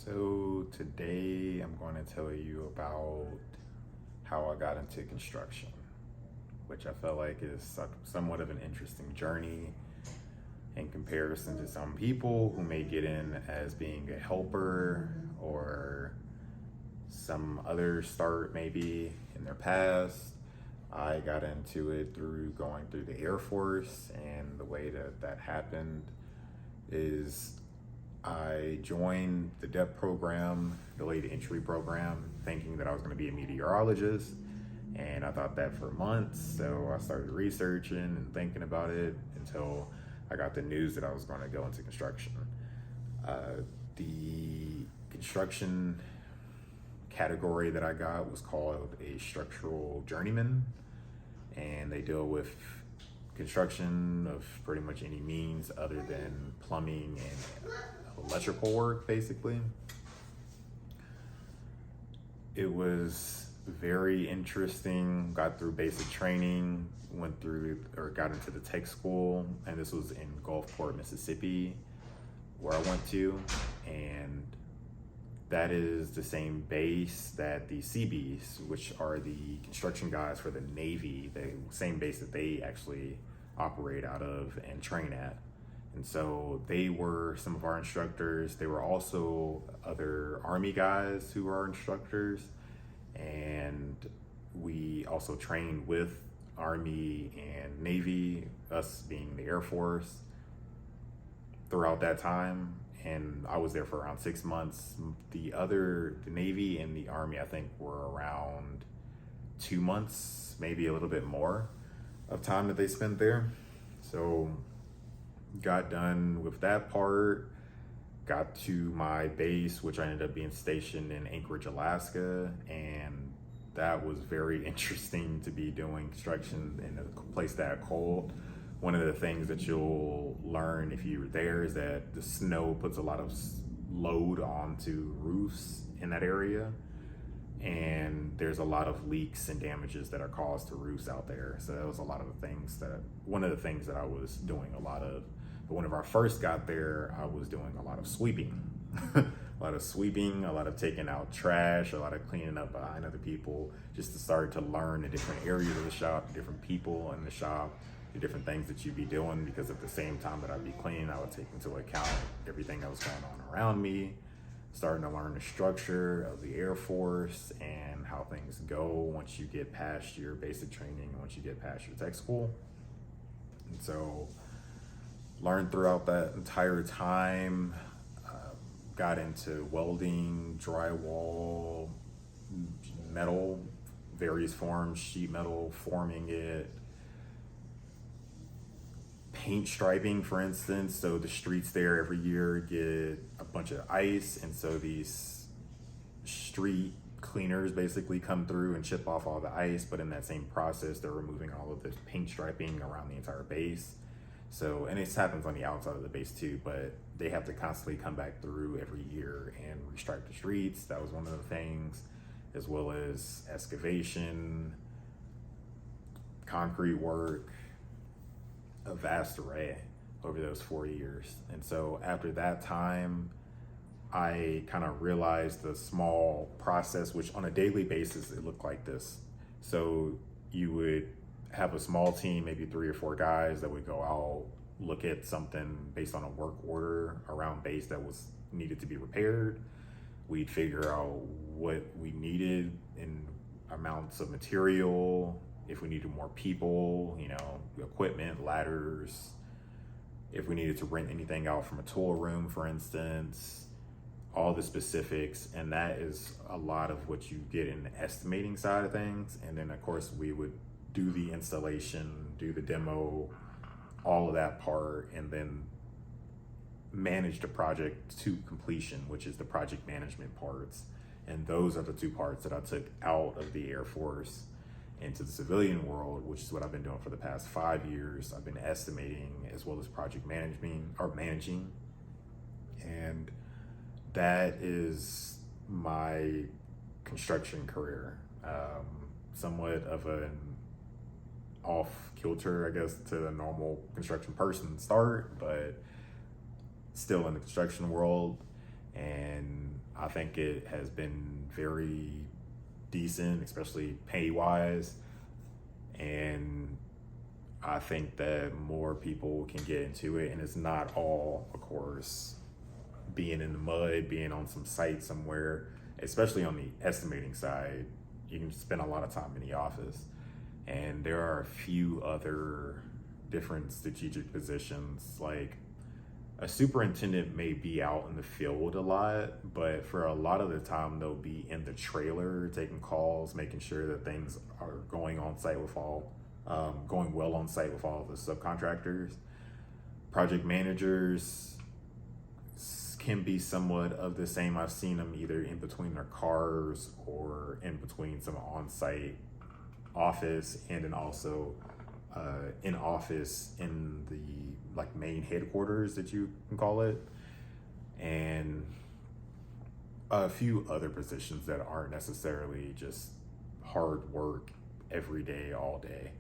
So today I'm going to tell you about how I got into construction, which I felt like is somewhat of an interesting journey in comparison to some people who may get in as being a helper or some other start maybe in their past. I got into it through going through the Airforce, and the way that happened is I joined the DEP program, delayed entry program, thinking that I was going to be a meteorologist. And I thought that for months. So I started researching and thinking about it until I got the news that I was going to go into construction. The construction category that I got was called a structural journeyman. And they deal with construction of pretty much any means other than plumbing and electrical work, basically. It was very interesting. Got through basic training, got into the tech school, and this was in Gulfport, Mississippi, where I went to, and that is the same base that the Seabees, which are the construction guys for the Navy, the same base that they actually operate out of and train at. And so they were some of our instructors. They were also other Army guys who were our instructors. And we also trained with Army and Navy, us being the Air Force, throughout that time. And I was there for around 6 months. The Navy and the Army, I think, were around 2 months, maybe a little bit more of time that they spent there. So got done with that part, got to my base, which I ended up being stationed in Anchorage, Alaska, and that was very interesting to be doing construction in a place that cold. One of the things that you'll learn if you're there is that the snow puts a lot of load onto roofs in that area, and there's a lot of leaks and damages that are caused to roofs out there. So that was one of the things that I was doing a lot of. But when I first got there, I was doing a lot of sweeping. A lot of taking out trash, a lot of cleaning up behind other people, just to start to learn the different areas of the shop, the different people in the shop, the different things that you'd be doing, because at the same time that I'd be cleaning, I would take into account everything that was going on around me, starting to learn the structure of the Air Force and how things go once you get past your basic training, once you get past your tech school. And so learned throughout that entire time, got into welding, drywall, metal, various forms, sheet metal, forming it, paint striping, for instance. So the streets there every year get a bunch of ice, and so these street cleaners basically come through and chip off all the ice, but in that same process they're removing all of the paint striping around the entire base. So, and it happens on the outside of the base too, but they have to constantly come back through every year and restripe the streets. That was one of the things, as well as excavation, concrete work, a vast array over those 4 years. And so after that time, I kind of realized the small process, which on a daily basis, it looked like this. So you would have a small team, maybe 3 or 4 guys that would go out, look at something based on a work order around base that was needed to be repaired. We'd figure out what we needed in amounts of material, if we needed more people, equipment, ladders, if we needed to rent anything out from a tool room, for instance, all the specifics. And that is a lot of what you get in the estimating side of things. And then of course we would do the installation, do the demo, all of that part, and then manage the project to completion, which is the project management parts. And those are the 2 parts that I took out of the Air Force into the civilian world, which is what I've been doing for the past 5 years. I've been estimating as well as project managing. And that is my construction career. Somewhat of an off kilter, I guess, to the normal construction person start, but still in the construction world. And I think it has been very decent, especially pay wise. And I think that more people can get into it. And it's not all, of course, being in the mud, being on some site somewhere, especially on the estimating side. You can spend a lot of time in the office. And there are a few other different strategic positions. Like a superintendent may be out in the field a lot, but for a lot of the time they'll be in the trailer taking calls, making sure that things are going on site with all, going well on site with all the subcontractors. Project managers can be somewhat of the same. I've seen them either in between their cars or in between some on-site office, and then also in office in the like main headquarters that you can call it, and a few other positions that aren't necessarily just hard work every day, all day.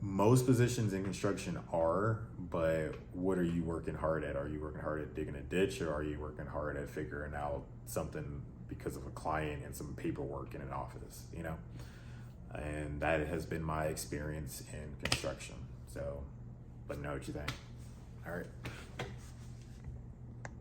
Most positions in construction are, but what are you working hard at? Are you working hard at digging a ditch, or are you working hard at figuring out something because of a client and some paperwork in an office, you know? And that has been my experience in construction. So, but know what you think. All right.